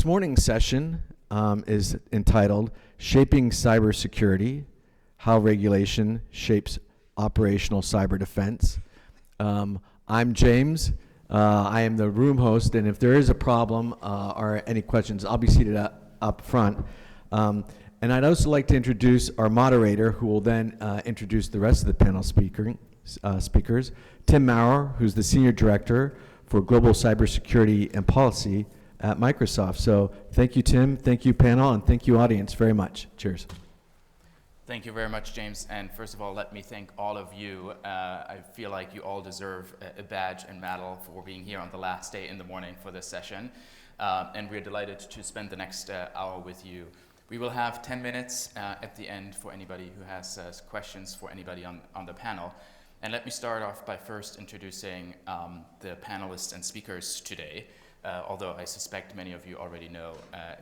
This morning's session is entitled Shaping Cybersecurity, How Regulation Shapes Operational Cyber Defense. I'm James. I am the room host, and if there is a problem or any questions, I'll be seated up front. And I'd also like to introduce our moderator, who will then introduce the rest of the panel speakers. Tim Maurer, who's the Senior Director for Global Cybersecurity and Policy at Microsoft. So thank you, Tim, thank you, panel, and thank you, audience, very much. Cheers. Thank you very much, James. And first of all, let me thank all of you. I feel like you all deserve a badge and medal for being here on the last day in the morning for this session. And we're delighted to spend the next hour with you. We will have 10 minutes at the end for anybody who has questions for anybody on the panel. And let me start off by first introducing the panelists and speakers today, although I suspect many of you already know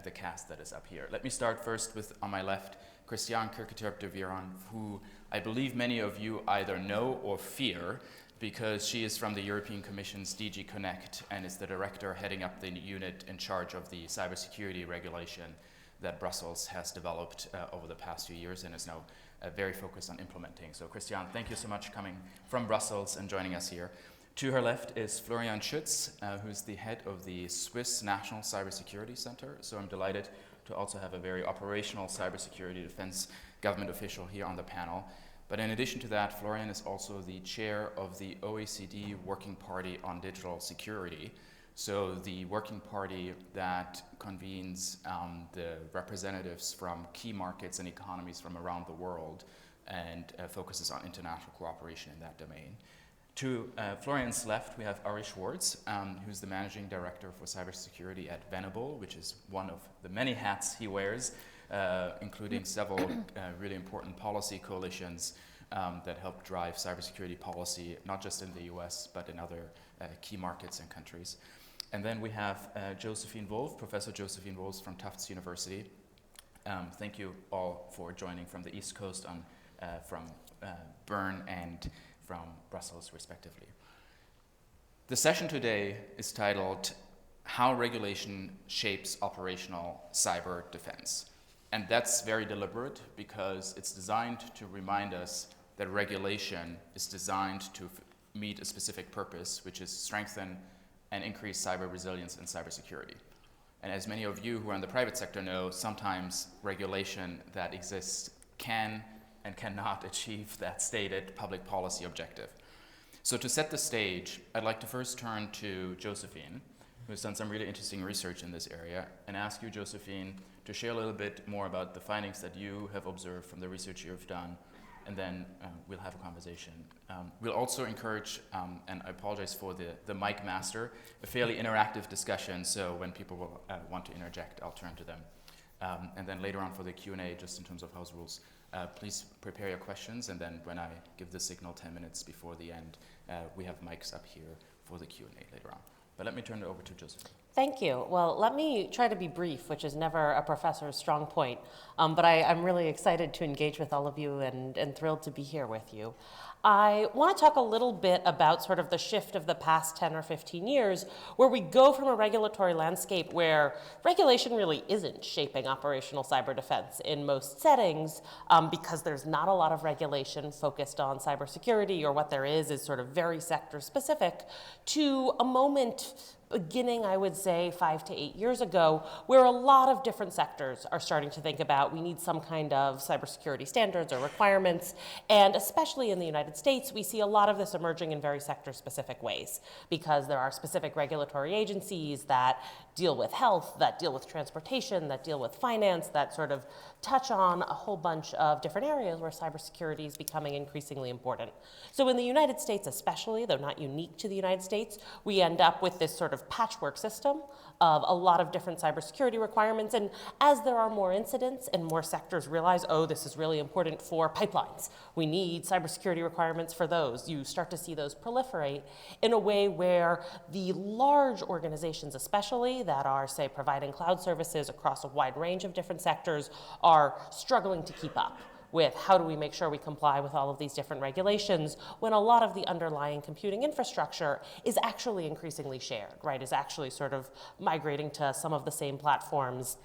the cast that is up here. Let me start first with, on my left, Christiane Kirketerp de Vieran, who I believe many of you either know or fear, because she is from the European Commission's DG Connect and is the director heading up the unit in charge of the cybersecurity regulation that Brussels has developed over the past few years and is now very focused on implementing. So Christiane, thank you so much coming from Brussels and joining us here. To her left is Florian Schütz, who's the head of the Swiss National Cybersecurity Center. So I'm delighted to also have a very operational cybersecurity defense government official here on the panel. But in addition to that, Florian is also the chair of the OECD Working Party on Digital Security. So the working party that convenes the representatives from key markets and economies from around the world and focuses on international cooperation in that domain. To Florian's left, we have Ari Schwartz, who's the managing director for cybersecurity at Venable, which is one of the many hats he wears, including several really important policy coalitions that help drive cybersecurity policy, not just in the US, but in other key markets and countries. And then we have Josephine Wolf, Professor Josephine Wolf from Tufts University. Thank you all for joining from the East Coast, from Bern and from Brussels, respectively. The session today is titled, How Regulation Shapes Operational Cyber Defense. And that's very deliberate because it's designed to remind us that regulation is designed to meet a specific purpose, which is strengthen and increase cyber resilience and cybersecurity. And as many of you who are in the private sector know, sometimes regulation that exists can and cannot achieve that stated public policy objective. So to set the stage, I'd like to first turn to Josephine, who's done some really interesting research in this area, and ask you, Josephine, to share a little bit more about the findings that you have observed from the research you've done, and then we'll have a conversation. We'll also encourage, and I apologize for the mic master, a fairly interactive discussion, so when people will want to interject, I'll turn to them. And then later on for the Q&A, just in terms of house rules, please prepare your questions, and then when I give the signal 10 minutes before the end, we have mics up here for the Q&A later on. But let me turn it over to Josephine. Thank you. Well, let me try to be brief, which is never a professor's strong point, but I'm really excited to engage with all of you and thrilled to be here with you. I want to talk a little bit about sort of the shift of the past 10 or 15 years, where we go from a regulatory landscape where regulation really isn't shaping operational cyber defense in most settings, because there's not a lot of regulation focused on cybersecurity, or what there is sort of very sector specific, to a moment beginning, I would say, 5 to 8 years ago, where a lot of different sectors are starting to think about we need some kind of cybersecurity standards or requirements, and especially in the United States, we see a lot of this emerging in very sector-specific ways, because there are specific regulatory agencies that deal with health, that deal with transportation, that deal with finance, that sort of touch on a whole bunch of different areas where cybersecurity is becoming increasingly important. So in the United States especially, though not unique to the United States, we end up with this sort of patchwork system of a lot of different cybersecurity requirements. And as there are more incidents and more sectors realize, oh, this is really important for pipelines, we need cybersecurity requirements for those, you start to see those proliferate in a way where the large organizations especially that are, say, providing cloud services across a wide range of different sectors are struggling to keep up with how do we make sure we comply with all of these different regulations when a lot of the underlying computing infrastructure is actually increasingly shared, right? Is actually sort of migrating to some of the same platforms,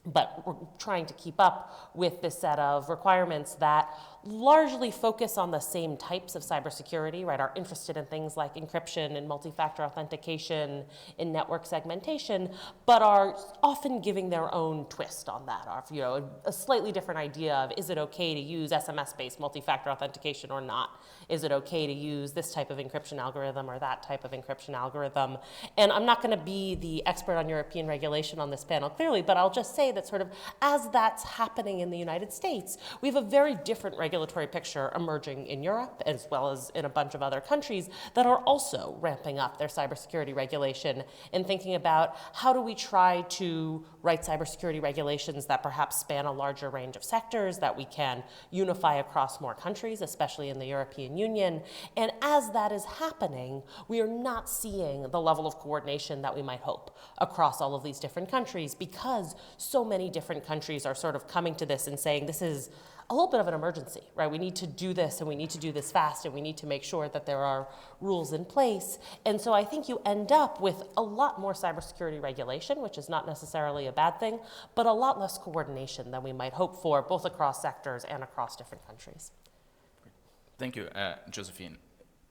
but we're trying to keep up with this set of requirements that largely focus on the same types of cybersecurity, right? Are interested in things like encryption and multi-factor authentication and network segmentation, but are often giving their own twist on that, or a slightly different idea of, is it okay to use SMS-based multi-factor authentication or not? Is it okay to use this type of encryption algorithm or that type of encryption algorithm? And I'm not going to be the expert on European regulation on this panel clearly, but I'll just say that sort of as that's happening in the United States, we have a very different regulatory picture emerging in Europe as well as in a bunch of other countries that are also ramping up their cybersecurity regulation and thinking about how do we try to write cybersecurity regulations that perhaps span a larger range of sectors, that we can unify across more countries, especially in the European Union. And as that is happening, we are not seeing the level of coordination that we might hope across all of these different countries because so many different countries are sort of coming to this and saying this is a little bit of an emergency, right? We need to do this and we need to do this fast and we need to make sure that there are rules in place. And so I think you end up with a lot more cybersecurity regulation, which is not necessarily a bad thing, but a lot less coordination than we might hope for, both across sectors and across different countries. Thank you, Josephine.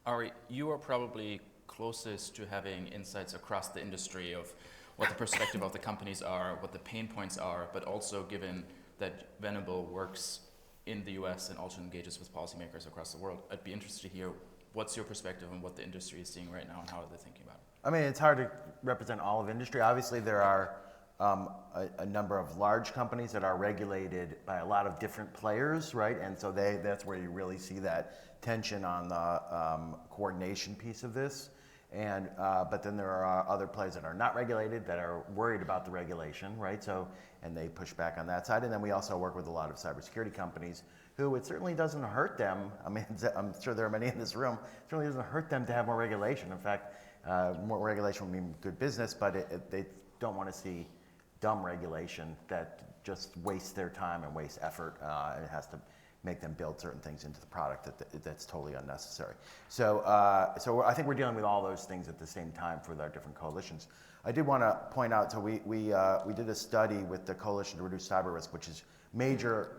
Ari, you are probably closest to having insights across the industry of what the perspective of the companies are, what the pain points are, but also given that Venable works in the US and also engages with policymakers across the world. I'd be interested to hear what's your perspective on what the industry is seeing right now and how are they thinking about it? I mean, it's hard to represent all of industry. Obviously, there are a number of large companies that are regulated by a lot of different players, right? And so that's where you really see that tension on the coordination piece of this. And but then there are other players that are not regulated that are worried about the regulation, right? So, and they push back on that side. And then we also work with a lot of cybersecurity companies who it certainly doesn't hurt them. I mean, I'm sure there are many in this room. It certainly doesn't hurt them to have more regulation. In fact, more regulation would mean good business, but they don't want to see dumb regulation that just wastes their time and wastes effort. And it has to make them build certain things into the product that's totally unnecessary. So I think we're dealing with all those things at the same time for our different coalitions. I did want to point out, so we did a study with the Coalition to Reduce Cyber Risk, which is major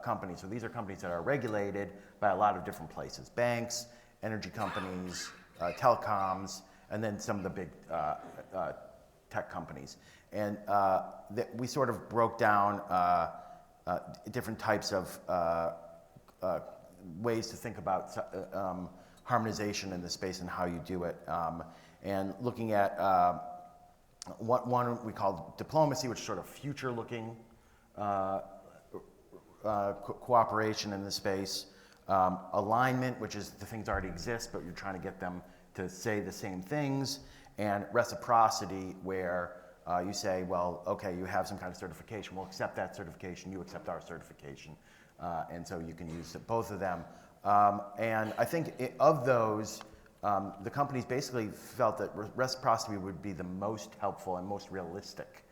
companies. So these are companies that are regulated by a lot of different places: banks, energy companies, telecoms, and then some of the big tech companies. And we sort of broke down different types of ways to think about harmonization in the space and how you do it. And looking at one we call diplomacy, which is sort of future-looking cooperation in the space. Alignment, which is the things already exist, but you're trying to get them to say the same things. And reciprocity, where you say, well, okay, you have some kind of certification. We'll accept that certification. You accept our certification. And so you can use both of them. And I think of those, the companies basically felt that reciprocity would be the most helpful and most realistic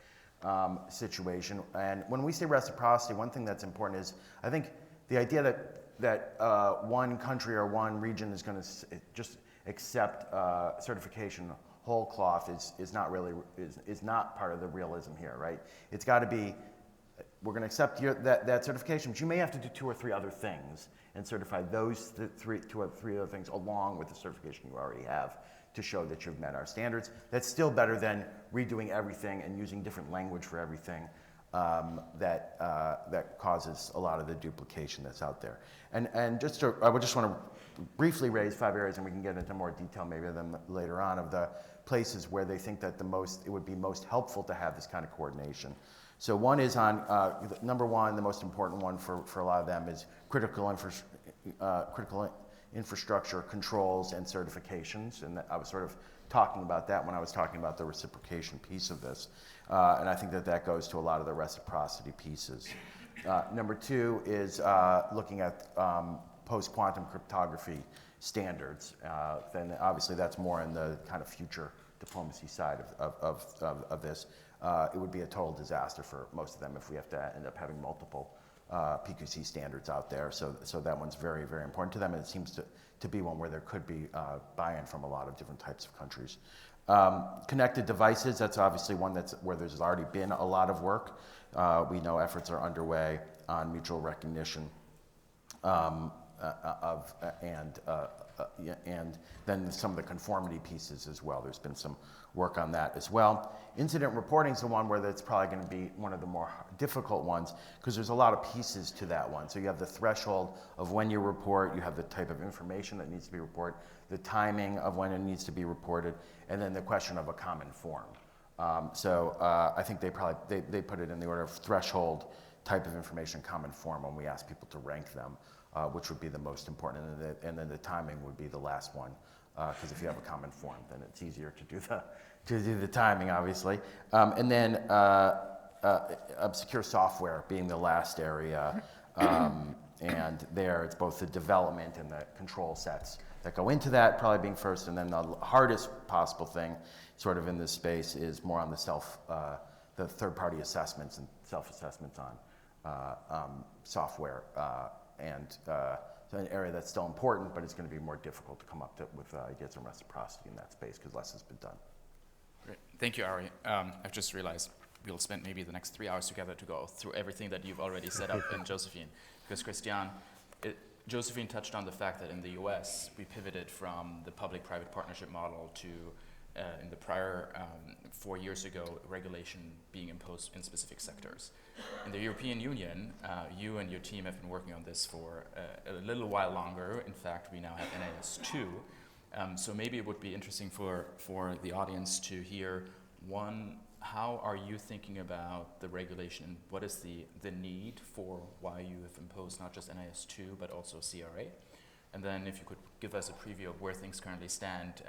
situation. And when we say reciprocity, one thing that's important is, I think the idea that one country or one region is going to just accept certification whole cloth is not really is not part of the realism here, right? It's got to be, we're going to accept that certification, but you may have to do 2 or 3 other things and certify those 2 or 3 other things along with the certification you already have to show that you've met our standards. That's still better than redoing everything and using different language for everything that causes a lot of the duplication that's out there. And I would just want to briefly raise 5 areas, and we can get into more detail maybe of them later on, of the places where they think that it would be most helpful to have this kind of coordination. So one is on, number one, the most important one for a lot of them is critical infrastructure controls and certifications. And I was sort of talking about that when I was talking about the reciprocation piece of this. And I think that goes to a lot of the reciprocity pieces. Number 2 is looking at post-quantum cryptography standards. Then obviously that's more in the kind of future diplomacy side of this. It would be a total disaster for most of them if we have to end up having multiple PQC standards out there. So that one's very, very important to them, and it seems to be one where there could be buy-in from a lot of different types of countries. Connected devices, that's obviously one where there's already been a lot of work. We know efforts are underway on mutual recognition and then some of the conformity pieces as well. There's been some work on that as well. Incident reporting is the one where that's probably going to be one of the more difficult ones because there's a lot of pieces to that one. So you have the threshold of when you report, you have the type of information that needs to be reported, the timing of when it needs to be reported, and then the question of a common form. I think they put it in the order of threshold, type of information, common form when we ask people to rank them, which would be the most important, and then the timing would be the last one, because if you have a common form, then it's easier to do the timing, obviously, and then secure software being the last area, and there it's both the development and the control sets that go into that, probably being first, and then the hardest possible thing, sort of in this space, is more on the third-party assessments and self-assessments on software, and so an area that's still important, but it's going to be more difficult to come up with ideas and reciprocity in that space because less has been done. Great. Thank you, Ari. I've just realized we'll spend maybe the next 3 hours together to go through everything that you've already set up in Josephine, because Christian, Josephine touched on the fact that in the US, we pivoted from the public-private partnership model to, in the prior 4 years ago, regulation being imposed in specific sectors. In the European Union, you and your team have been working on this for a little while longer. In fact, we now have NIS2. So maybe it would be interesting for the audience to hear, one, how are you thinking about the regulation? What is the need for why you have imposed not just NIS2, but also CRA? And then if you could give us a preview of where things currently stand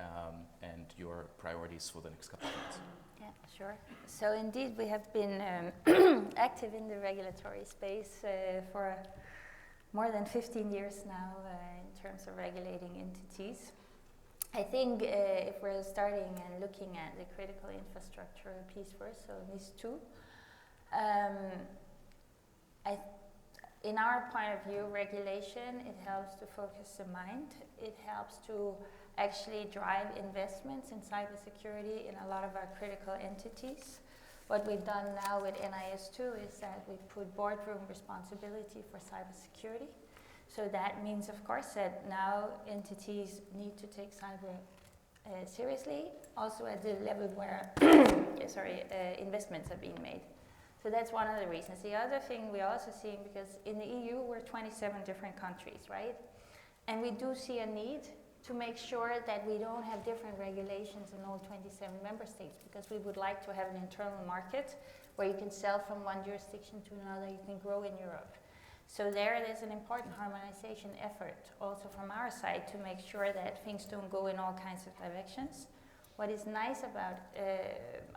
and your priorities for the next couple of months. Yeah, sure. So indeed, we have been active in the regulatory space for more than 15 years now in terms of regulating entities. I think if we're starting and looking at the critical infrastructure piece first, so NIS2, in our point of view, regulation, it helps to focus the mind. It helps to actually drive investments in cybersecurity in a lot of our critical entities. What we've done now with NIS2 is that we've put boardroom responsibility for cybersecurity. So that means, of course, that now entities need to take cyber seriously, also at the level where investments are being made. So that's one of the reasons. The other thing we're also seeing, because in the EU we're 27 different countries, right? And we do see a need to make sure that we don't have different regulations in all 27 member states, because we would like to have an internal market where you can sell from one jurisdiction to another, you can grow in Europe. So there's an important harmonization effort also from our side to make sure that things don't go in all kinds of directions. What is nice about,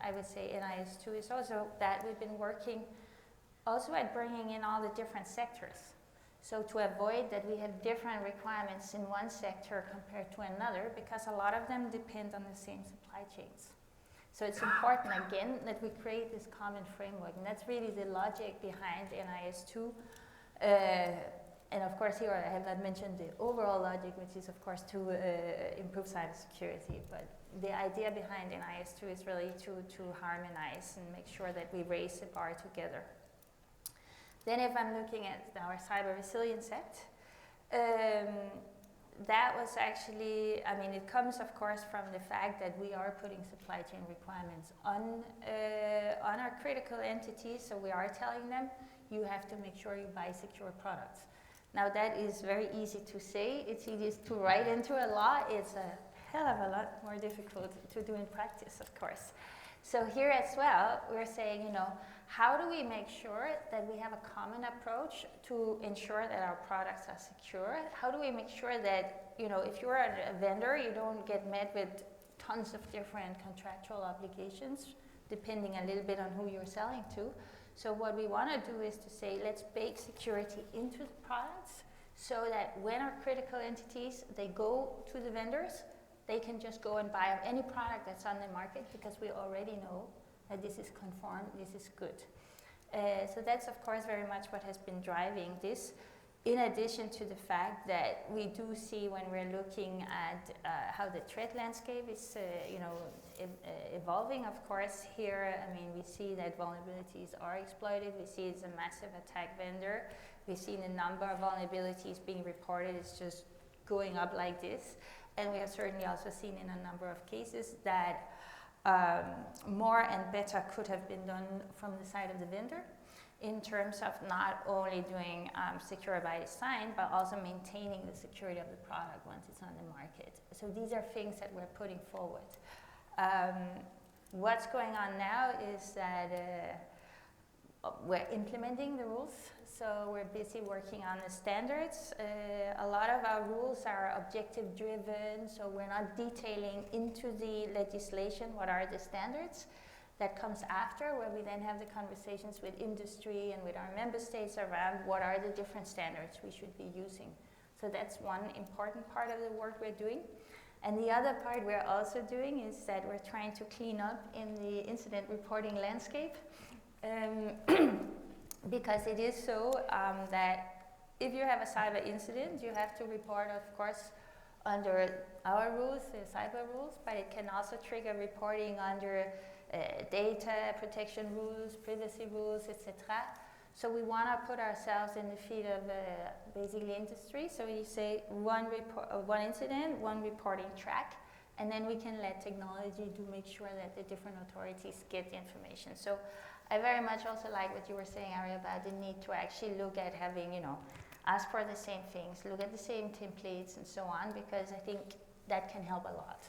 I would say, NIS2 is also that we've been working also at bringing in all the different sectors. So to avoid that we have different requirements in one sector compared to another, because a lot of them depend on the same supply chains. So it's important, again, that we create this common framework, and that's really the logic behind NIS2. And of course, here I have not mentioned the overall logic, which is, of course, to improve cybersecurity. But the idea behind NIS2 is really to harmonize and make sure that we raise the bar together. Then if I'm looking at our Cyber Resilience Act, that was actually, I mean, it comes, of course, from the fact that we are putting supply chain requirements on our critical entities. So we are telling them, you have to make sure you buy secure products. Now that is very easy to say. It's easy to write into a law. It's a hell of a lot more difficult to do in practice, of course. So here as well, we're saying, how do we make sure that we have a common approach to ensure that our products are secure? How do we make sure that, if you're a vendor, you don't get met with tons of different contractual obligations, depending a little bit on who you're selling to? So what we want to do is to say, let's bake security into the products so that when our critical entities, they go to the vendors, they can just go and buy any product that's on the market because we already know that this is conformed, this is good. So that's of course very much what has been driving this. In addition to the fact that we do see when we're looking at how the threat landscape is, evolving. Of course, here, I mean, we see that vulnerabilities are exploited. We see it's a massive attack vendor. We've seen a number of vulnerabilities being reported. It's just going up like this, and we have certainly also seen in a number of cases that more and better could have been done from the side of the vendor, in terms of not only doing secure by design, but also maintaining the security of the product once it's on the market. So these are things that we're putting forward. What's going on now is that we're implementing the rules. So we're busy working on the standards. A lot of our rules are objective driven, so we're not detailing into the legislation what are the standards. That comes after, where we then have the conversations with industry and with our member states around what are the different standards we should be using. So that's one important part of the work we're doing. And the other part we're also doing is that we're trying to clean up in the incident reporting landscape. Because it is so that if you have a cyber incident, you have to report, of course, under our rules, the cyber rules, but it can also trigger reporting under data protection rules, privacy rules, etc. So we want to put ourselves in the feet of basically industry. So you say one incident, one reporting track, and then we can let technology to make sure that the different authorities get the information. So I very much also like what you were saying, Ari, about the need to actually look at having, ask for the same things, look at the same templates and so on, because I think that can help a lot.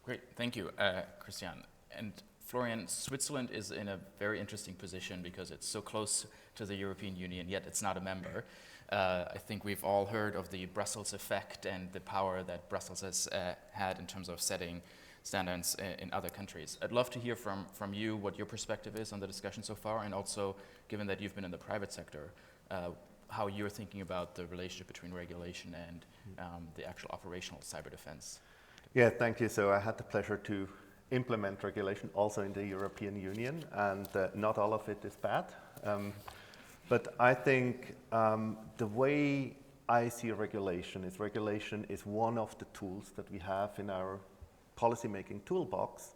Great, thank you, Christian. And Florian, Switzerland is in a very interesting position because it's so close to the European Union, yet it's not a member. I think we've all heard of the Brussels effect and the power that Brussels has had in terms of setting standards in other countries. I'd love to hear from you what your perspective is on the discussion so far, and also, given that you've been in the private sector, how you're thinking about the relationship between regulation and the actual operational cyber defense. Yeah, thank you. So I had the pleasure to implement regulation also in the European Union, and not all of it is bad. But I think the way I see regulation is one of the tools that we have in our policymaking toolbox,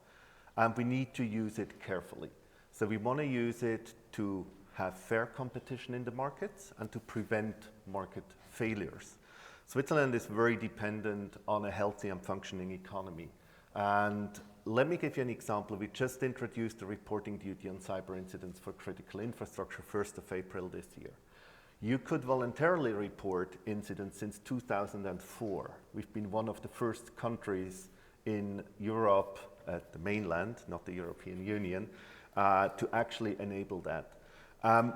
and we need to use it carefully. So we want to use it to have fair competition in the markets and to prevent market failures. Switzerland is very dependent on a healthy and functioning economy. And let me give you an example. We just introduced the reporting duty on cyber incidents for critical infrastructure 1st of April this year. You could voluntarily report incidents since 2004. We've been one of the first countries in Europe, at the mainland, not the European Union, to actually enable that.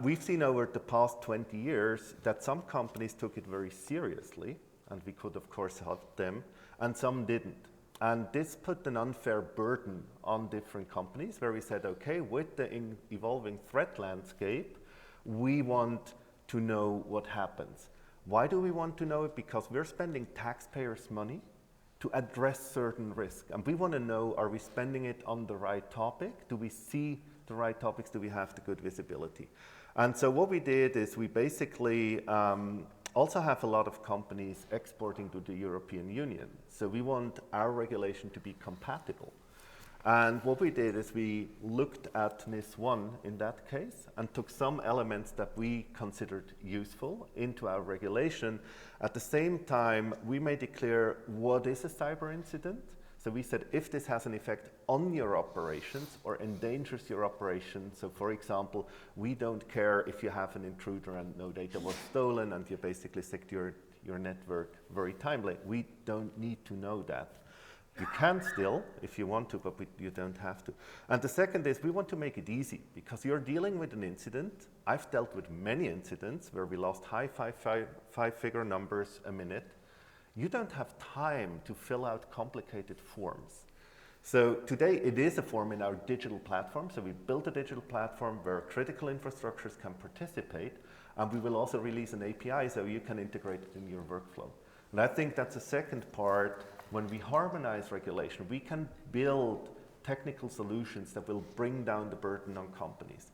We've seen over the past 20 years that some companies took it very seriously, and we could of course help them, and some didn't. And this put an unfair burden on different companies where we said, okay, with the evolving threat landscape, we want to know what happens. Why do we want to know it? Because we're spending taxpayers' money to address certain risks. And we want to know, are we spending it on the right topic? Do we see the right topics? Do we have the good visibility? And so what we did is we basically also have a lot of companies exporting to the European Union. So we want our regulation to be compatible. And what we did is we looked at NIS1 in that case and took some elements that we considered useful into our regulation. At the same time, we made it clear what is a cyber incident. So we said if this has an effect on your operations or endangers your operations, so for example, we don't care if you have an intruder and no data was stolen and you basically secured your network very timely. We don't need to know that. You can still, if you want to, but you don't have to. And the second is we want to make it easy because you're dealing with an incident. I've dealt with many incidents where we lost high five-figure numbers a minute. You don't have time to fill out complicated forms. So today it is a form in our digital platform. So we built a digital platform where critical infrastructures can participate, and we will also release an API so you can integrate it in your workflow. And I think that's the second part. When we harmonize regulation, we can build technical solutions that will bring down the burden on companies.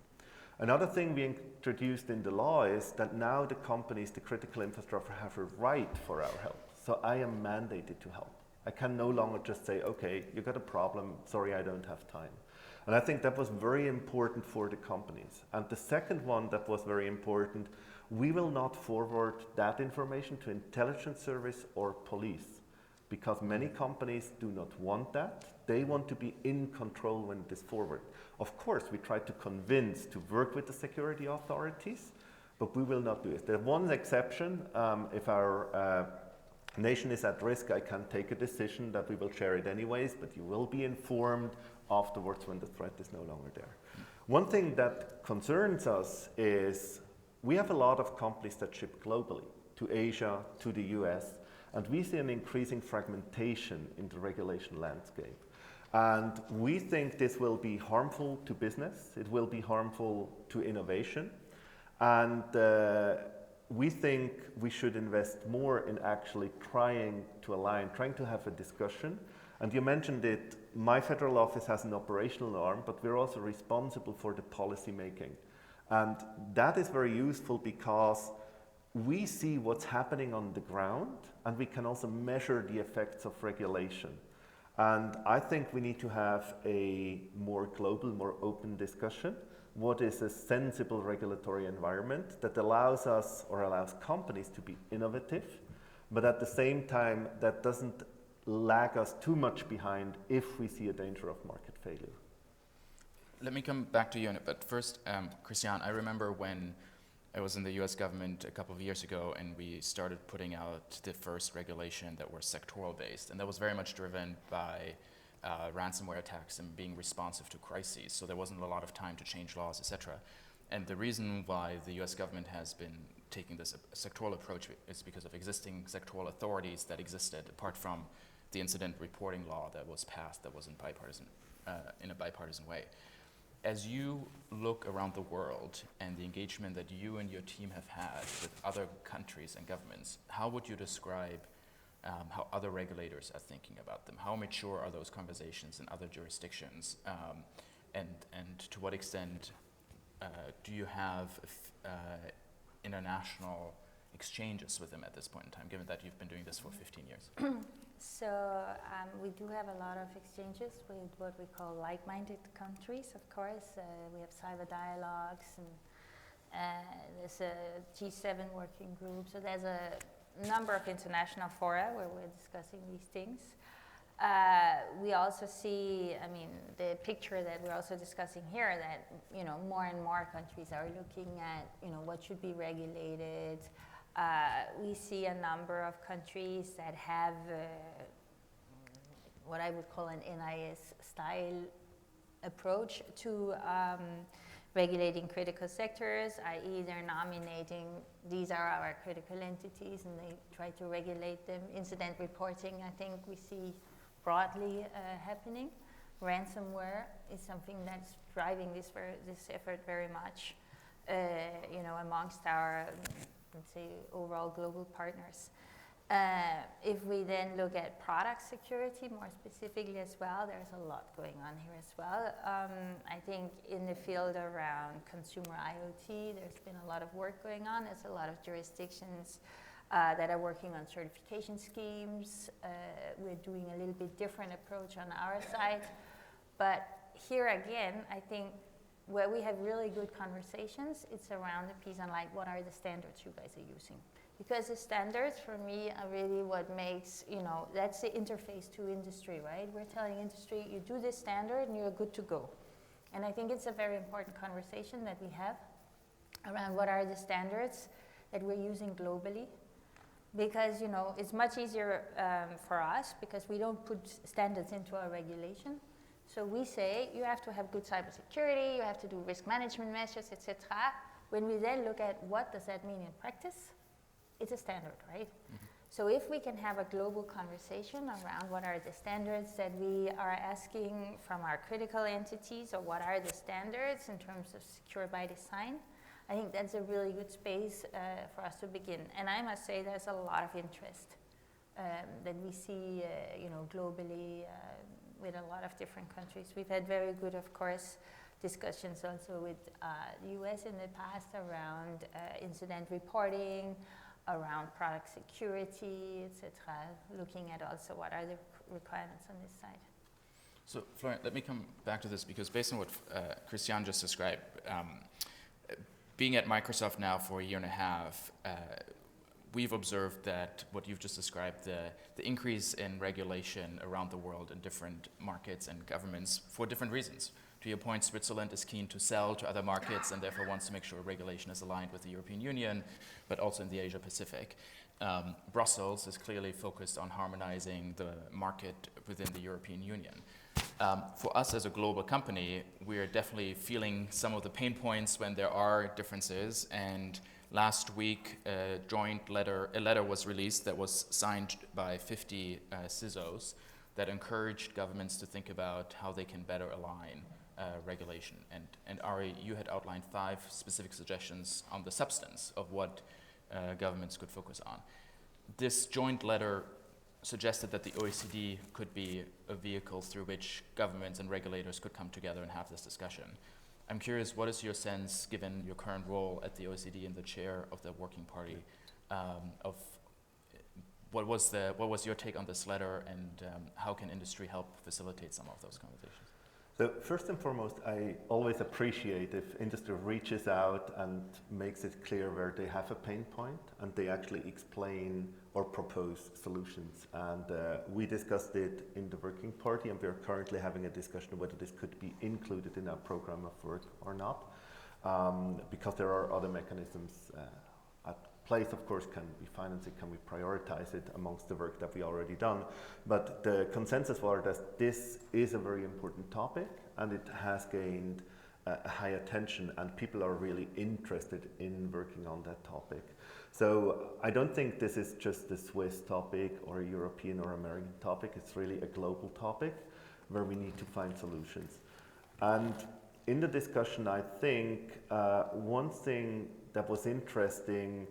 Another thing we introduced in the law is that now the companies, the critical infrastructure, have a right for our help. So I am mandated to help. I can no longer just say, okay, you got a problem, sorry, I don't have time. And I think that was very important for the companies. And the second one that was very important, we will not forward that information to intelligence service or police, because many companies do not want that. They want to be in control when it is forwarded. Of course, we try to convince to work with the security authorities, but we will not do it. There's one exception. If our nation is at risk, I can take a decision that we will share it anyways, but you will be informed afterwards when the threat is no longer there. One thing that concerns us is we have a lot of companies that ship globally to Asia, to the US, and we see an increasing fragmentation in the regulation landscape. And we think this will be harmful to business, it will be harmful to innovation, and we think we should invest more in actually trying to align, trying to have a discussion. And you mentioned it, my federal office has an operational arm, but we're also responsible for the policy making. And that is very useful because we see what's happening on the ground, and we can also measure the effects of regulation. And I think we need to have a more global, more open discussion. What is a sensible regulatory environment that allows us or allows companies to be innovative, but at the same time that doesn't lag us too much behind if we see a danger of market failure. Let me come back to you in it, but first, Christian, I remember when I was in the US government a couple of years ago and we started putting out the first regulation that were sectoral based, and that was very much driven by ransomware attacks and being responsive to crises, so there wasn't a lot of time to change laws, etc. And the reason why the US government has been taking this sectoral approach is because of existing sectoral authorities that existed, apart from the incident reporting law that was passed that was in a bipartisan way. As you look around the world and the engagement that you and your team have had with other countries and governments, how would you describe how other regulators are thinking about them? How mature are those conversations in other jurisdictions? And to what extent do you have international exchanges with them at this point in time, given that you've been doing this for 15 years? So we do have a lot of exchanges with what we call like-minded countries, of course. We have cyber dialogues, and there's a G7 working group. So there's a number of international fora where we're discussing these things. We also see, I mean, the picture that we're also discussing here, that, you know, more and more countries are looking at, you know, what should be regulated. We see a number of countries that have what I would call an NIS style approach to regulating critical sectors, i.e. they're nominating, these are our critical entities, and they try to regulate them. Incident reporting, I think we see broadly happening. Ransomware is something that's driving this effort very much, you know, amongst our, let's say, overall global partners. If we then look at product security more specifically as well, there's a lot going on here as well. I think in the field around consumer IoT, there's been a lot of work going on. There's a lot of jurisdictions that are working on certification schemes. We're doing a little bit different approach on our side. But here again, I think where we have really good conversations, it's around the piece on like, what are the standards you guys are using? Because the standards for me are really what makes, you know, that's the interface to industry, right? We're telling industry, you do this standard and you're good to go. And I think it's a very important conversation that we have around what are the standards that we're using globally. Because, you know, it's much easier for us because we don't put standards into our regulation. So we say you have to have good cybersecurity, you have to do risk management measures, etc. When we then look at what does that mean in practice, it's a standard, right? Mm-hmm. So if we can have a global conversation around what are the standards that we are asking from our critical entities, or what are the standards in terms of secure by design, I think that's a really good space for us to begin. And I must say there's a lot of interest that we see, you know, globally with a lot of different countries. We've had very good, of course, discussions also with US in the past around incident reporting, around product security, etc. Looking at also what are the requirements on this side. So, Florian, let me come back to this because based on what Christian just described, being at Microsoft now for a year and a half, we've observed that what you've just described, the increase in regulation around the world in different markets and governments for different reasons. To your point, Switzerland is keen to sell to other markets and therefore wants to make sure regulation is aligned with the European Union, but also in the Asia Pacific. Brussels is clearly focused on harmonizing the market within the European Union. For us as a global company, we're definitely feeling some of the pain points when there are differences. And last week, a letter was released that was signed by 50 CISOs that encouraged governments to think about how they can better align regulation. And Ari, you had outlined 5 specific suggestions on the substance of what governments could focus on. This joint letter suggested that the OECD could be a vehicle through which governments and regulators could come together and have this discussion. I'm curious, what is your sense, given your current role at the OECD and the chair of the Working Party, of what was your take on this letter, and how can industry help facilitate some of those conversations? So first and foremost, I always appreciate if industry reaches out and makes it clear where they have a pain point and they actually explain or propose solutions. And we discussed it in the Working Party, and we're currently having a discussion of whether this could be included in our program of work or not, because there are other mechanisms at place. Of course, can we finance it, can we prioritize it amongst the work that we already done? But the consensus was that this is a very important topic and it has gained high attention, and people are really interested in working on that topic. So I don't think this is just a Swiss topic or a European or American topic. It's really a global topic where we need to find solutions. And in the discussion, I think one thing that was interesting,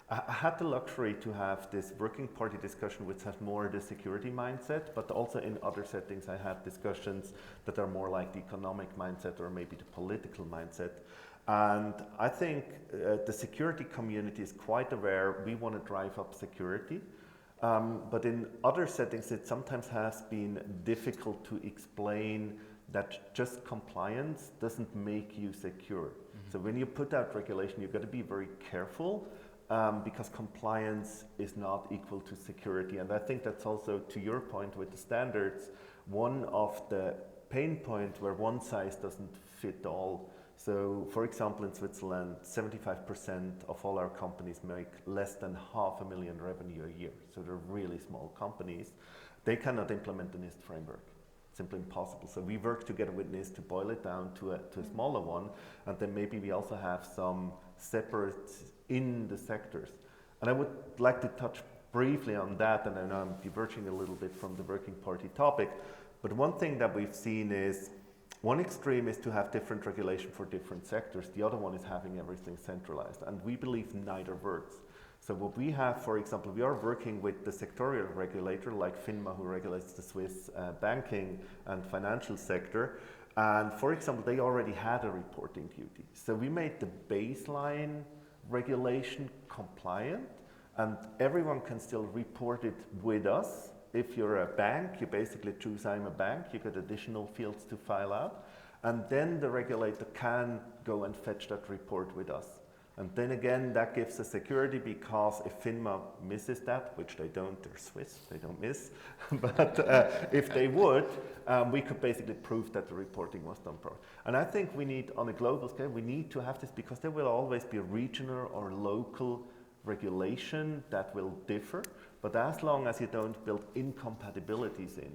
I had the luxury to have this Working Party discussion which has more the security mindset, but also in other settings I had discussions that are more like the economic mindset or maybe the political mindset. And I think the security community is quite aware we want to drive up security, but in other settings it sometimes has been difficult to explain that just compliance doesn't make you secure. Mm-hmm. So when you put out regulation, you've got to be very careful. Because compliance is not equal to security. And I think that's also, to your point with the standards, one of the pain points where one size doesn't fit all. So, for example, in Switzerland, 75% of all our companies make less than $500,000 revenue a year. So they're really small companies. They cannot implement the NIST framework. Simply impossible. So we work together with NIST to boil it down to a smaller one, and then maybe we also have some separate in the sectors. And I would like to touch briefly on that, and I know I'm diverging a little bit from the Working Party topic, but one thing that we've seen is, one extreme is to have different regulation for different sectors, the other one is having everything centralized, and we believe neither works. So what we have, for example, we are working with the sectorial regulator like FINMA, who regulates the Swiss banking and financial sector, and for example, they already had a reporting duty. So we made the baseline regulation compliant, and everyone can still report it with us. If you're a bank, you basically choose I'm a bank, you get additional fields to fill out, and then the regulator can go and fetch that report with us. And then again, that gives us security, because if FINMA misses that, which they don't, they're Swiss, they don't miss, but if they would, we could basically prove that the reporting was done properly. And I think we need, on a global scale, we need to have this, because there will always be regional or local regulation that will differ, but as long as you don't build incompatibilities in,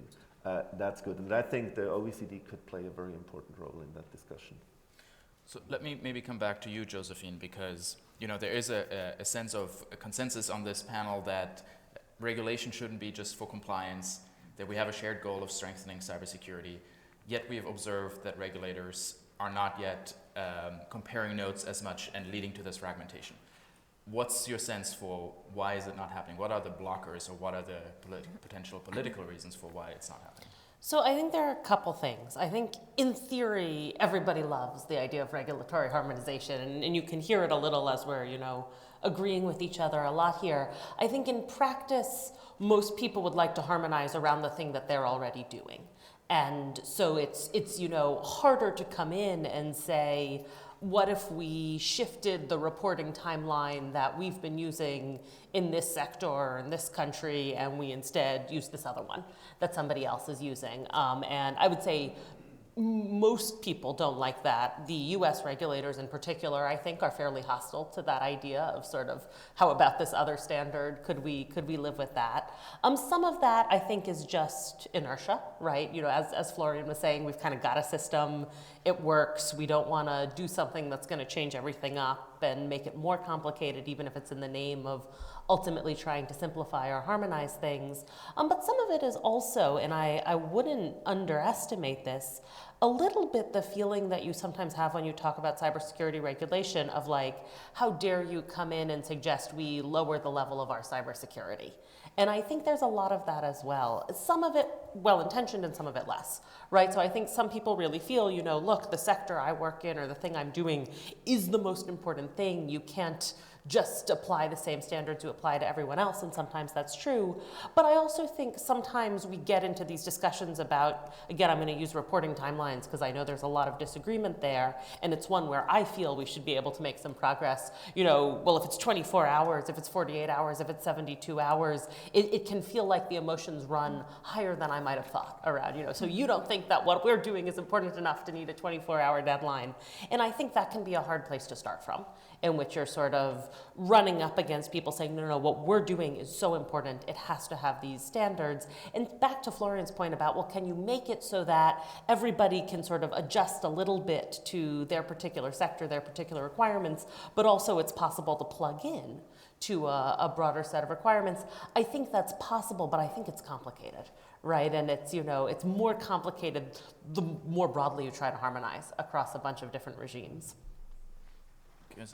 that's good. And I think the OECD could play a very important role in that discussion. So let me maybe come back to you, Josephine, because there is a sense of a consensus on this panel that regulation shouldn't be just for compliance, that we have a shared goal of strengthening cybersecurity, yet we have observed that regulators are not yet comparing notes as much and leading to this fragmentation. What's your sense for why is it not happening? What are the blockers, or what are the potential political reasons for why it's not happening? So I think there are a couple things. I think in theory, everybody loves the idea of regulatory harmonization, and you can hear it a little as we're, agreeing with each other a lot here. I think in practice, most people would like to harmonize around the thing that they're already doing. And so it's harder to come in and say, what if we shifted the reporting timeline that we've been using in this sector or in this country, and we instead use this other one that somebody else is using? And I would say most people don't like that. The US regulators in particular, I think, are fairly hostile to that idea of sort of, how about this other standard? Could we live with that? Some of that, I think, is just inertia, right? As Florian was saying, we've kind of got a system, it works. We don't want to do something that's going to change everything up and make it more complicated, even if it's in the name of ultimately trying to simplify or harmonize things. But some of it is also, and I wouldn't underestimate this, a little bit the feeling that you sometimes have when you talk about cybersecurity regulation of like, how dare you come in and suggest we lower the level of our cybersecurity? And I think there's a lot of that as well. Some of it well-intentioned and some of it less, right? So I think some people really feel, look, the sector I work in or the thing I'm doing is the most important thing. You can't just apply the same standards you apply to everyone else, and sometimes that's true. But I also think sometimes we get into these discussions about, again, I'm going to use reporting timelines because I know there's a lot of disagreement there, and it's one where I feel we should be able to make some progress. Well, if it's 24 hours, if it's 48 hours, if it's 72 hours, it can feel like the emotions run higher than I might have thought around, So you don't think that what we're doing is important enough to need a 24-hour deadline. And I think that can be a hard place to start from, in which you're sort of running up against people saying, no, what we're doing is so important, it has to have these standards. And back to Florian's point about, well, can you make it so that everybody can sort of adjust a little bit to their particular sector, their particular requirements, but also it's possible to plug in to a broader set of requirements? I think that's possible, but I think it's complicated, right? And it's, it's more complicated the more broadly you try to harmonize across a bunch of different regimes.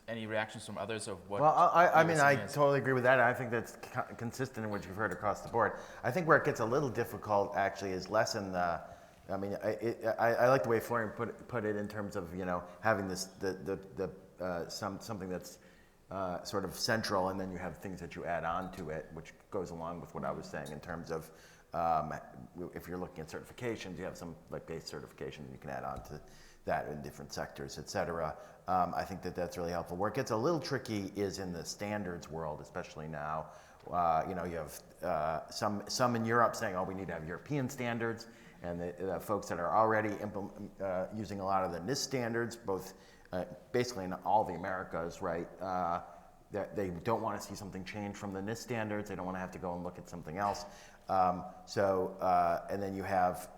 Any reactions from others of what? Well, I you were mean, I saying is- totally agree with that. I think that's consistent in what you've heard across the board. I think where it gets a little difficult actually is less in the. I mean, I like the way Florian put it in terms of having this something that's sort of central, and then you have things that you add on to it, which goes along with what I was saying in terms of if you're looking at certifications, you have some like base certification you can add on to that in different sectors, et cetera. I think that's really helpful. Where it gets a little tricky is in the standards world, especially now. You have some in Europe saying, oh, we need to have European standards, and the folks that are already using a lot of the NIST standards, both basically in all the Americas, right? That they don't want to see something change from the NIST standards. They don't want to have to go and look at something else. And then you have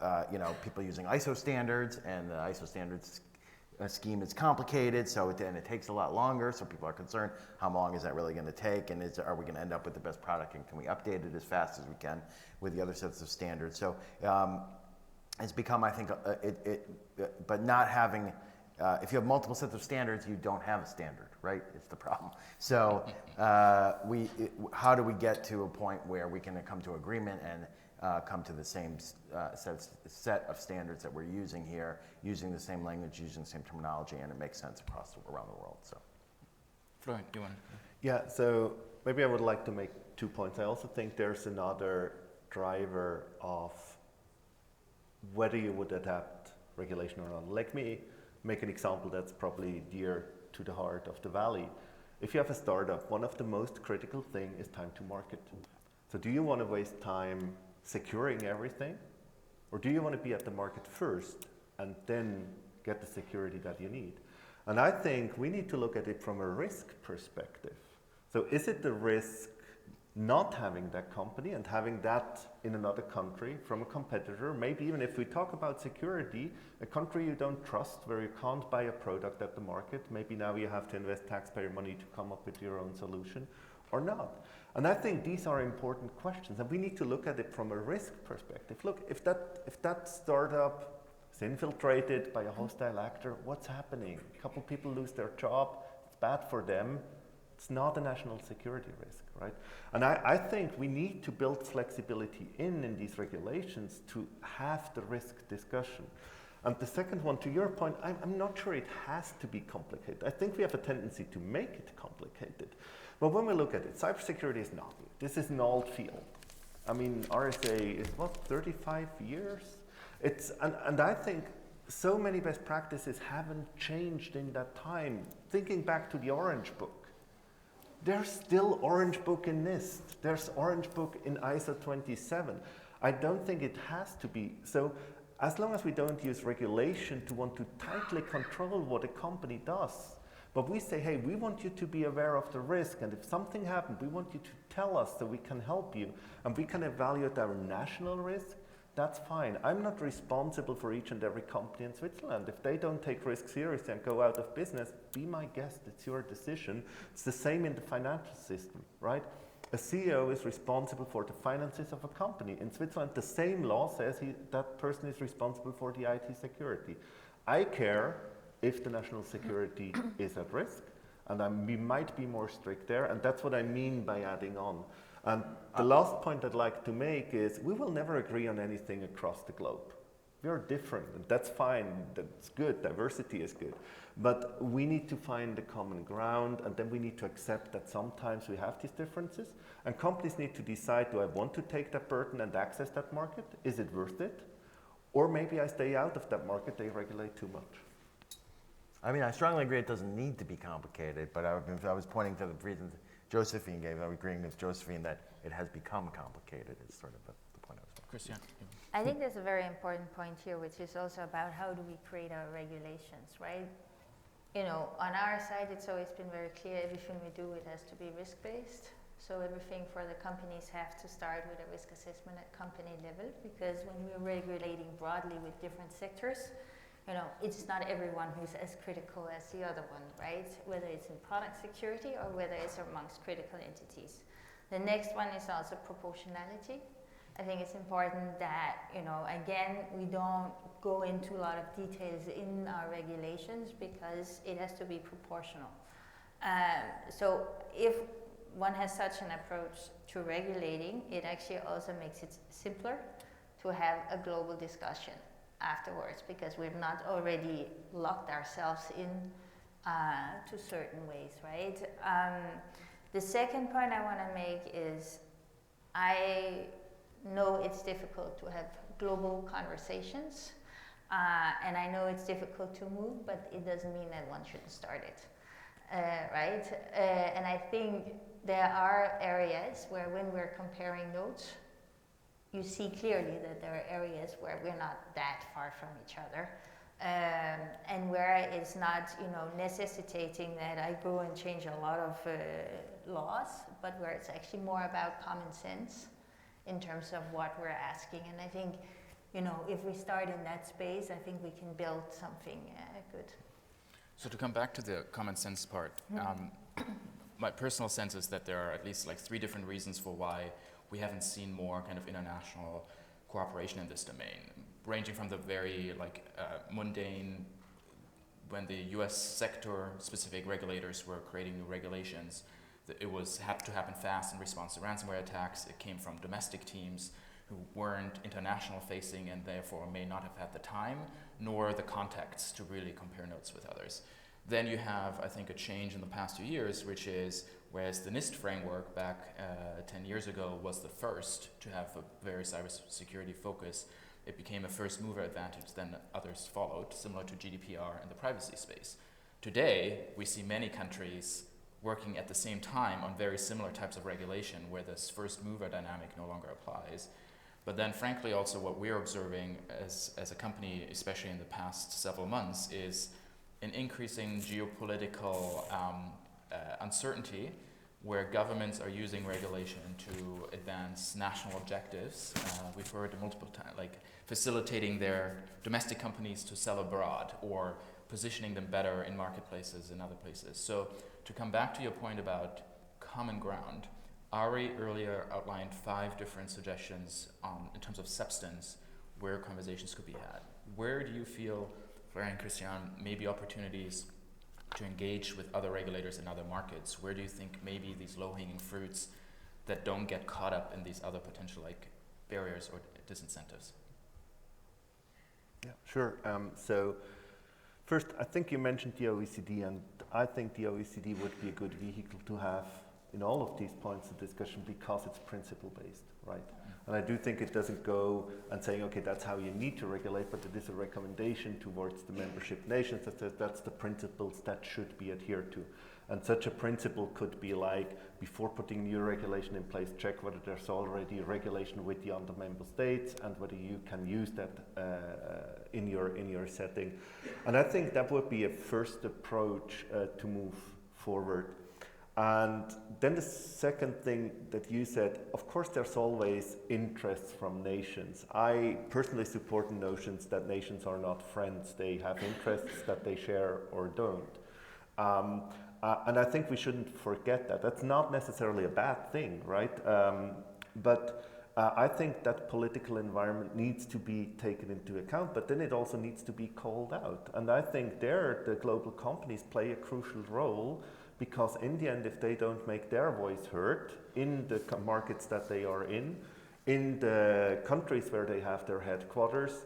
people using ISO standards, and the ISO standards scheme is complicated, so then it takes a lot longer. So people are concerned, how long is that really going to take, and are we going to end up with the best product, and can we update it as fast as we can with the other sets of standards? So it's become, I think, but not having. If you have multiple sets of standards, you don't have a standard, right? It's the problem. So how do we get to a point where we can come to agreement and come to the same set of standards that we're using here, using the same language, using the same terminology, and it makes sense around the world. So, Florian, you want? Yeah, so maybe I would like to make 2 points. I also think there's another driver of whether you would adapt regulation or not. Let me make an example that's probably dear to the heart of the Valley. If you have a startup, one of the most critical things is time to market. So do you want to waste time securing everything, or do you want to be at the market first and then get the security that you need? And I think we need to look at it from a risk perspective. So is it the risk not having that company and having that in another country from a competitor? Maybe even if we talk about security, a country you don't trust, where you can't buy a product at the market, maybe now you have to invest taxpayer money to come up with your own solution, or not. And I think these are important questions, and we need to look at it from a risk perspective. Look, if that startup is infiltrated by a hostile actor, what's happening? A couple people lose their job, it's bad for them. It's not a national security risk, right? And I think we need to build flexibility in these regulations to have the risk discussion. And the second one, to your point, I'm not sure it has to be complicated. I think we have a tendency to make it complicated. But when we look at it, cybersecurity is not new. This is an old field. I mean, RSA is what, 35 years? And I think so many best practices haven't changed in that time. Thinking back to the Orange Book, there's still Orange Book in NIST. There's Orange Book in ISO 27. I don't think it has to be. So as long as we don't use regulation to want to tightly control what a company does, but we say, hey, we want you to be aware of the risk, and if something happened, we want you to tell us so we can help you, and we can evaluate our national risk, that's fine. I'm not responsible for each and every company in Switzerland. If they don't take risks seriously and go out of business, be my guest, it's your decision. It's the same in the financial system, right? A CEO is responsible for the finances of a company. In Switzerland, the same law says that person is responsible for the IT security. I care if the national security is at risk, and we might be more strict there, and that's what I mean by adding on. And the last point I'd like to make is we will never agree on anything across the globe. We are different, and that's fine, that's good, diversity is good. But we need to find the common ground, and then we need to accept that sometimes we have these differences, and companies need to decide, do I want to take that burden and access that market? Is it worth it? Or maybe I stay out of that market, they regulate too much. I mean, I strongly agree it doesn't need to be complicated, but I was pointing to the reasons Josephine gave. I'm agreeing with Josephine that it has become complicated is sort of the point I was making. Christian? I think there's a very important point here, which is also about how do we create our regulations, right? You know, on our side, it's always been very clear everything we do, it has to be risk-based. So everything for the companies have to start with a risk assessment at company level, because when we're regulating broadly with different sectors, you know, it's not everyone who's as critical as the other one, right? Whether it's in product security or whether it's amongst critical entities. The next one is also proportionality. I think it's important that, you know, again, we don't go into a lot of details in our regulations because it has to be proportional. So if one has such an approach to regulating, it actually also makes it simpler to have a global discussion afterwards, because we've not already locked ourselves in to certain ways, right? The second point I want to make is I know it's difficult to have global conversations, and I know it's difficult to move, but it doesn't mean that one shouldn't start it, right? And I think there are areas where when we're comparing notes, you see clearly that there are areas where we're not that far from each other, and where it's not, you know, necessitating that I go and change a lot of laws, but where it's actually more about common sense in terms of what we're asking. And I think, you know, if we start in that space, I think we can build something good. So to come back to the common sense part, my personal sense is that there are at least like 3 different reasons for why we haven't seen more kind of international cooperation in this domain, ranging from the very mundane, when the US sector specific regulators were creating new regulations, it had to happen fast in response to ransomware attacks. It came from domestic teams who weren't international facing and therefore may not have had the time nor the contacts to really compare notes with others. Then you have, I think, a change in the past 2 years, which is, whereas the NIST framework back 10 years ago was the first to have a very cybersecurity focus, it became a first mover advantage, then others followed, similar to GDPR in the privacy space. Today, we see many countries working at the same time on very similar types of regulation where this first mover dynamic no longer applies. But then frankly also what we're observing as a company, especially in the past several months, is an increasing geopolitical uncertainty where governments are using regulation to advance national objectives. We've heard multiple times, like facilitating their domestic companies to sell abroad or positioning them better in marketplaces and other places. So to come back to your point about common ground, Ari earlier outlined 5 different suggestions in terms of substance where conversations could be had. Where do you feel, Florian and Christian, maybe opportunities to engage with other regulators in other markets, where do you think maybe these low-hanging fruits that don't get caught up in these other potential like barriers or disincentives? Yeah, sure. So first, I think you mentioned the OECD, and I think the OECD would be a good vehicle to have in all of these points of discussion because it's principle-based, right? And I do think it doesn't go and saying, okay, that's how you need to regulate, but it is a recommendation towards the membership nations that says that's the principles that should be adhered to. And such a principle could be like, before putting new regulation in place, check whether there's already regulation with the other member states and whether you can use that in your setting. And I think that would be a first approach to move forward. And then the second thing that you said, of course there's always interests from nations. I personally support the notions that nations are not friends. They have interests that they share or don't. And I think we shouldn't forget that. That's not necessarily a bad thing, right? But I think that political environment needs to be taken into account, but then it also needs to be called out. And I think there the global companies play a crucial role, because in the end, if they don't make their voice heard in the markets that they are in the countries where they have their headquarters,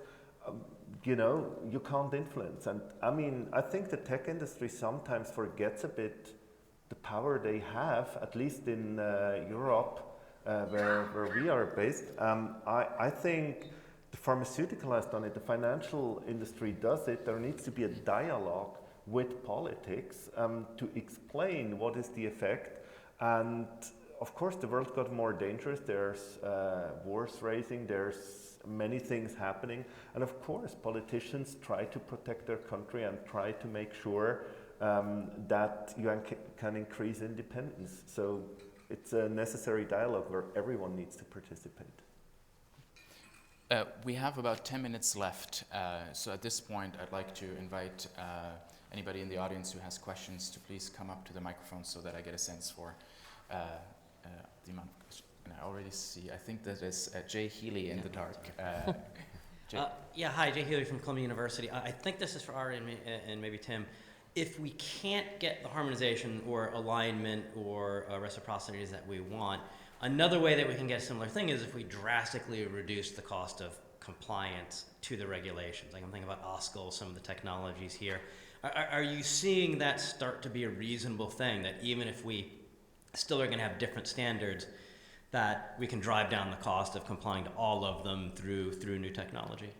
you can't influence. And I mean, I think the tech industry sometimes forgets a bit the power they have, at least in Europe, where we are based. I think the pharmaceutical has done it, the financial industry does it. There needs to be a dialogue with politics to explain what is the effect. And of course, the world got more dangerous. There's wars raging, there's many things happening. And of course, politicians try to protect their country and try to make sure that you can increase independence. So it's a necessary dialogue where everyone needs to participate. We have about 10 minutes left. So at this point, I'd like to invite anybody in the audience who has questions to please come up to the microphone so that I get a sense for the amount of questions. And I already see, I think that is Jay Healy in the dark. Jay. Hi, Jay Healy from Columbia University. I think this is for Ari and maybe Tim. If we can't get the harmonization or alignment or reciprocities that we want, another way that we can get a similar thing is if we drastically reduce the cost of compliance to the regulations. Like I'm thinking about OSCL, some of the technologies here. Are you seeing that start to be a reasonable thing, that even if we still are going to have different standards, that we can drive down the cost of complying to all of them through new technology?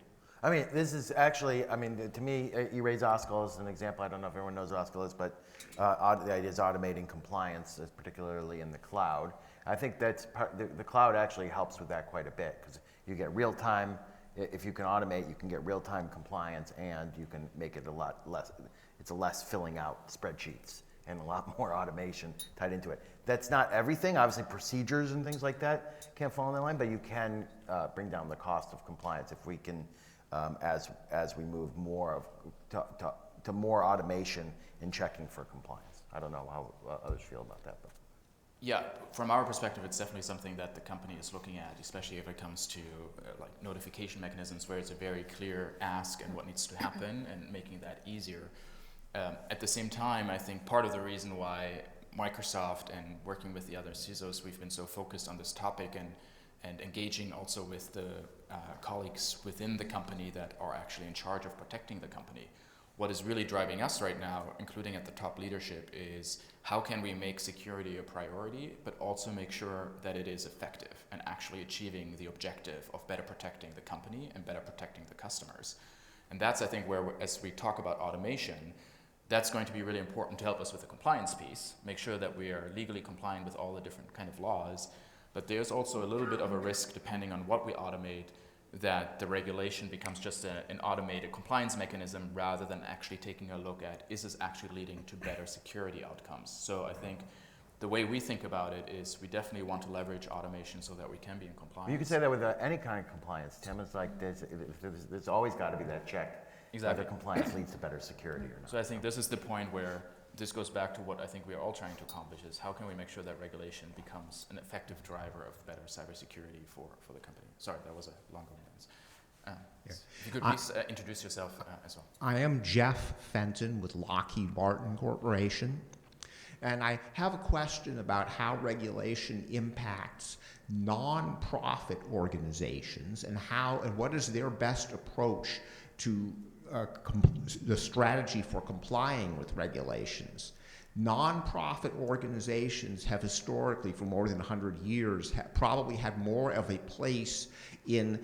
I mean, this is actually, to me, you raise OSCL as an example. I don't know if everyone knows what OSCL is, but the idea is automating compliance, particularly in the cloud. I think that's the cloud actually helps with that quite a bit, because you get real time. If you can automate, you can get real time compliance, and you can make it a lot less. It's a less filling out spreadsheets and a lot more automation tied into it. That's not everything. Obviously, procedures and things like that can't fall in that line, but you can bring down the cost of compliance if we can. As we move more to more automation in checking for compliance. I don't know how others feel about that. But. Yeah, from our perspective, it's definitely something that the company is looking at, especially if it comes to like notification mechanisms where it's a very clear ask and what needs to happen and making that easier. At the same time, I think part of the reason why Microsoft and working with the other CISOs, we've been so focused on this topic and engaging also with the colleagues within the company that are actually in charge of protecting the company. What is really driving us right now, including at the top leadership, is how can we make security a priority, but also make sure that it is effective and actually achieving the objective of better protecting the company and better protecting the customers. And that's, I think, where as we talk about automation, that's going to be really important to help us with the compliance piece, make sure that we are legally compliant with all the different kind of laws. But there's also a little bit of a risk, depending on what we automate, that the regulation becomes just an automated compliance mechanism rather than actually taking a look at, is this actually leading to better security outcomes? So I think the way we think about it is we definitely want to leverage automation so that we can be in compliance. You could say that with any kind of compliance, Tim. It's like there's always got to be that check. Exactly. Whether compliance leads to better security or not. So I think this is the point where this goes back to what I think we are all trying to accomplish, is how can we make sure that regulation becomes an effective driver of better cybersecurity for the company. Sorry, that was a longer one. If you could please introduce yourself as well. I am Jeff Fenton with Lockheed Martin Corporation, and I have a question about how regulation impacts nonprofit organizations and what is their best approach to the strategy for complying with regulations. Nonprofit organizations have historically, for more than 100 years, probably had more of a place in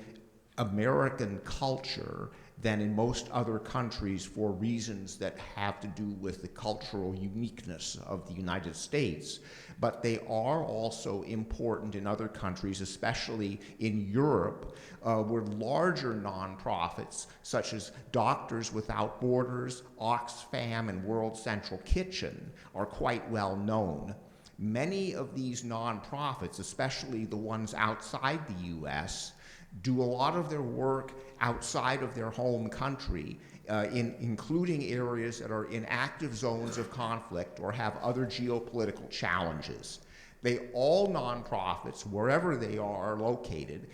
American culture than in most other countries for reasons that have to do with the cultural uniqueness of the United States. But they are also important in other countries, especially in Europe, where larger nonprofits, such as Doctors Without Borders, Oxfam, and World Central Kitchen, are quite well known. Many of these nonprofits, especially the ones outside the U.S., do a lot of their work outside of their home country, including areas that are in active zones of conflict or have other geopolitical challenges. All nonprofits, wherever they are located,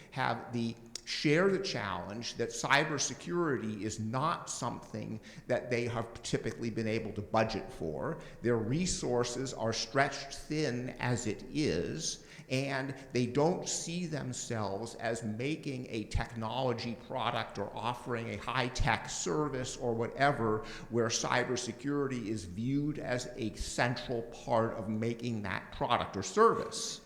share the challenge that cybersecurity is not something that they have typically been able to budget for. Their resources are stretched thin as it is, and they don't see themselves as making a technology product or offering a high-tech service or whatever where cybersecurity is viewed as a central part of making that product or service.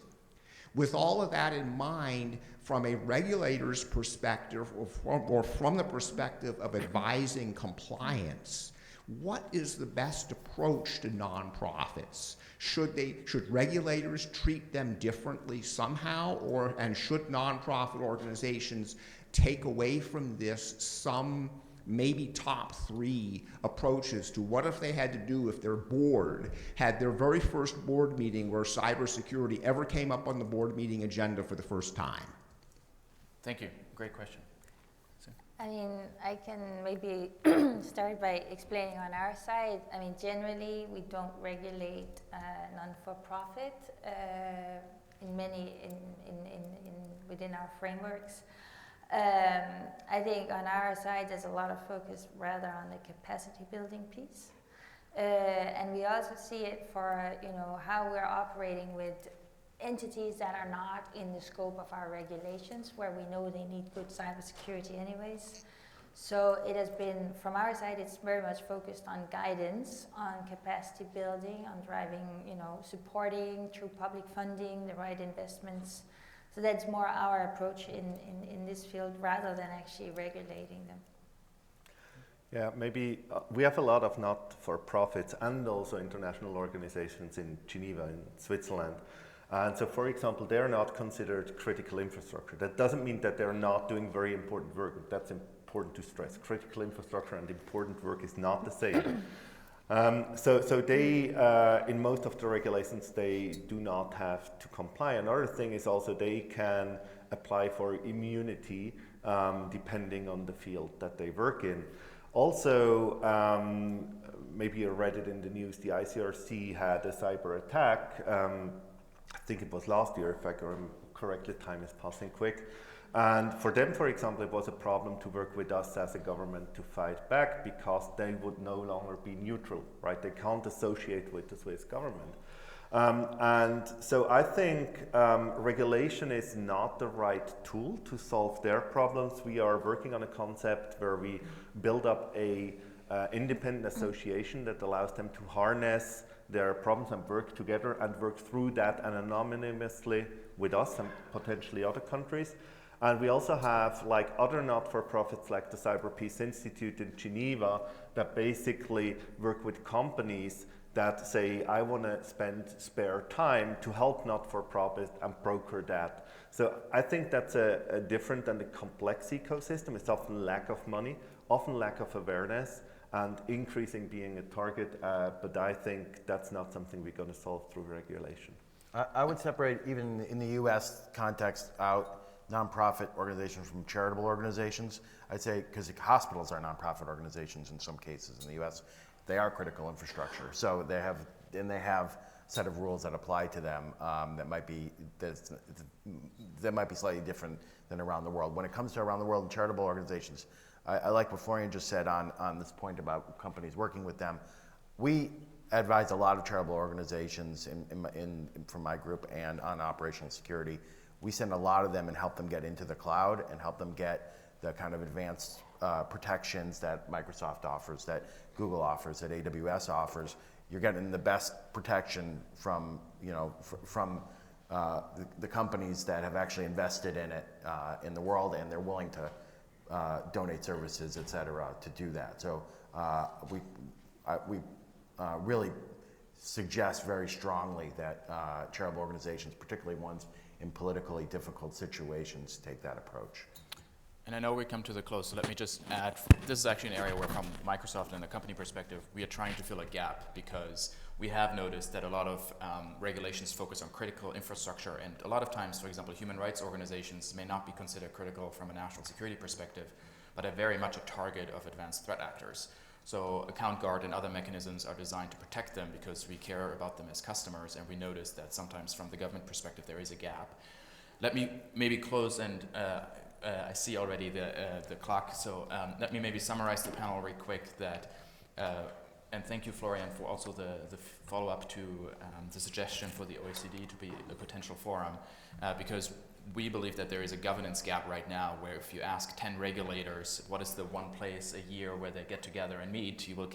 With all of that in mind, from a regulator's perspective or from the perspective of advising compliance, what is the best approach to nonprofits? Should regulators treat them differently somehow, and should nonprofit organizations take away from this some maybe top 3 approaches to what if they had to do if their board had their very first board meeting where cybersecurity ever came up on the board meeting agenda for the first time? Thank you. Great question. I mean, I can maybe start by explaining on our side. I mean, generally, we don't regulate non-for-profit within our frameworks. I think on our side, there's a lot of focus rather on the capacity building piece. And we also see it for, how we're operating with entities that are not in the scope of our regulations, where we know they need good cybersecurity anyways. So it has been, from our side, it's very much focused on guidance, on capacity building, on driving, supporting through public funding, the right investments. So that's more our approach in this field rather than actually regulating them. Yeah, maybe we have a lot of not-for-profits and also international organizations in Geneva, in Switzerland. And so, for example, they're not considered critical infrastructure. That doesn't mean that they're not doing very important work. That's important to stress. Critical infrastructure and important work is not the same. So they, in most of the regulations, they do not have to comply. Another thing is also they can apply for immunity depending on the field that they work in. Also, maybe you read it in the news, the ICRC had a cyber attack. I think it was last year, if I remember correctly, time is passing quick. And for them, for example, it was a problem to work with us as a government to fight back because they would no longer be neutral, right? They can't associate with the Swiss government. And so I think regulation is not the right tool to solve their problems. We are working on a concept where we build up a independent association that allows them to harness their problems and work together and work through that anonymously with us and potentially other countries. And we also have other not-for-profits like the Cyber Peace Institute in Geneva that basically work with companies that say, I want to spend spare time to help not-for-profit and broker that. So I think that's a different and a complex ecosystem. It's often lack of money, often lack of awareness, and increasing being a target, but I think that's not something we're going to solve through regulation. I would separate, even in the U.S. context, out nonprofit organizations from charitable organizations. I'd say, because hospitals are nonprofit organizations in some cases in the U.S., they are critical infrastructure. So they have set of rules that apply to them that might be slightly different than around the world. When it comes to around the world and charitable organizations, I like what Florian just said on this point about companies working with them. We advise a lot of charitable organizations from my group and on operational security. We send a lot of them and help them get into the cloud and help them get the kind of advanced protections that Microsoft offers, that Google offers, that AWS offers. You're getting the best protection from the companies that have actually invested in it in the world, and they're willing to donate services, et cetera, to do that. So we really suggest very strongly that charitable organizations, particularly ones in politically difficult situations, take that approach. And I know we come to the close, so let me just add, this is actually an area where from Microsoft and a company perspective, we are trying to fill a gap because we have noticed that a lot of regulations focus on critical infrastructure, and a lot of times, for example, human rights organizations may not be considered critical from a national security perspective, but are very much a target of advanced threat actors. So Account Guard and other mechanisms are designed to protect them because we care about them as customers, and we notice that sometimes from the government perspective there is a gap. Let me maybe close, and I see already the clock, so let me maybe summarize the panel real quick. And thank you, Florian, for also the follow-up to the suggestion for the OECD to be a potential forum, because we believe that there is a governance gap right now where if you ask 10 regulators what is the one place a year where they get together and meet, you will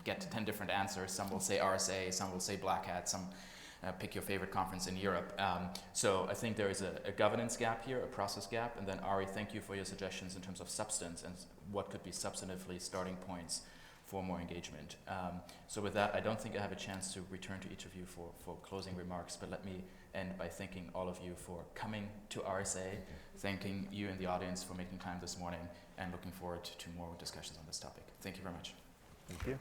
get 10 different answers. Some will say RSA, some will say Black Hat, some pick your favorite conference in Europe. So I think there is a governance gap here, a process gap. And then Ari, thank you for your suggestions in terms of substance and what could be substantively starting points for more engagement. So with that, I don't think I have a chance to return to each of you for closing remarks, but let me end by thanking all of you for coming to RSA, thanking you in the audience for making time this morning, and looking forward to more discussions on this topic. Thank you very much. Thank you.